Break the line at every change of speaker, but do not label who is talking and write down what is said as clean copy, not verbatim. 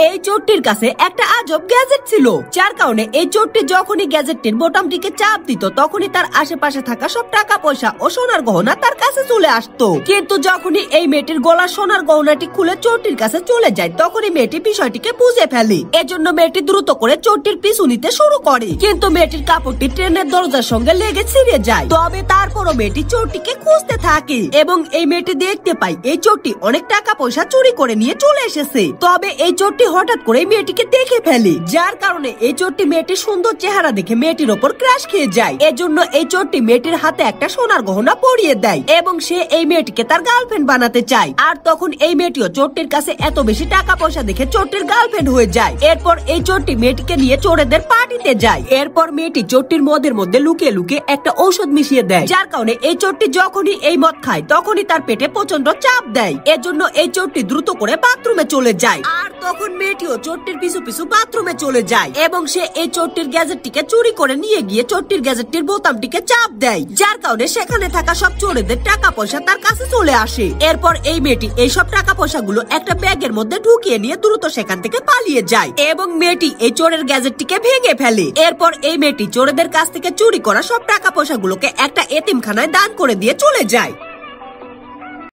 এই চোরটির কাছে একটা আজব গ্যাজেট ছিল, যার কারণে এই চোরটি যখনই গ্যাজেটটির বোতামটিকে চাপ দিত তখনই তার আশেপাশে থাকা সব টাকা পয়সা ও সোনার গহনা তার কাছে চলে আসতো। কিন্তু যখনই এই মেয়েটির গলার সোনার গহনাটি খুলে চোরটির কাছে চলে যায় তখনই মেয়েটি বিষয়টিকে বুঝে ফেলে। এজন্য মেয়েটি দ্রুত করে চোরটির পিছু নিতে শুরু করে, কিন্তু মেয়েটির কাপড়টি ট্রেনের দরজার সঙ্গে লেগে ছিঁড়ে যায়। তবে তারপরও মেয়েটি চোরটিকে খুঁজতে থাকে এবং এই মেয়েটি দেখতে পায় এই চোরটি অনেক টাকা পয়সা চুরি করে নিয়ে চলে এসেছে। তবে এই চোরটি হঠাৎ করে মেয়েটিকে দেখে ফেলে, যার কারণে এই চোরটি মেয়েটির সুন্দর চেহারা দেখে মেয়েটির ওপর ক্রাশ খেয়ে যায়। এজন্য এই চোরটি মেয়েটির হাতে একটা সোনার গহনা পরিয়ে দেয় এবং সে এই মেয়েটিকে তার গার্লফ্রেন্ড বানাতে চায়। আর তখন এই মেয়েটিও চোরটির কাছে এত বেশি টাকা পয়সা দেখে চোরটির গার্লফ্রেন্ড হয়ে যায়। এরপর এই চোরটি মেয়েটিকে নিয়ে চোরেদের পার্টিতে যায়। এরপর মেয়েটি চোরটির মদের মধ্যে লুকিয়ে লুকিয়ে একটা ঔষধ মিশিয়ে দেয়, যার কারণে এই চোরটি যখনই এই মদ খায় তখনই তার পেটে প্রচন্ড চাপ দেয়। এজন্য এই চোরটি দ্রুত করে বাথরুমে চলে যায়। আর তখন মেয়েটিও চোরটির পিছু পিছু বাথরুমে চলে যায় এবং সে এই চোরটির গ্যাজেটটিকে চুরি করে নিয়ে গিয়ে চোরটির গ্যাজেটটির বোতামটিকে চাপ দেয়, যার কারণে সেখানে থাকা সব চোরেদের টাকা পয়সা তার কাছে চলে আসে। এরপর এই মেয়েটি এই সব টাকা পয়সাগুলো একটা ব্যাগের মধ্যে ঢুকিয়ে নিয়ে দ্রুত সেখান থেকে পালিয়ে যায় এবং মেয়েটি এই চোরের গ্যাজেটটিকে ভেঙে ফেলে। এরপর এই মেয়েটি চোরেদের কাছ থেকে চুরি করা সব টাকা পয়সাগুলোকে একটা এতিমখানায় দান করে দিয়ে চলে যায়।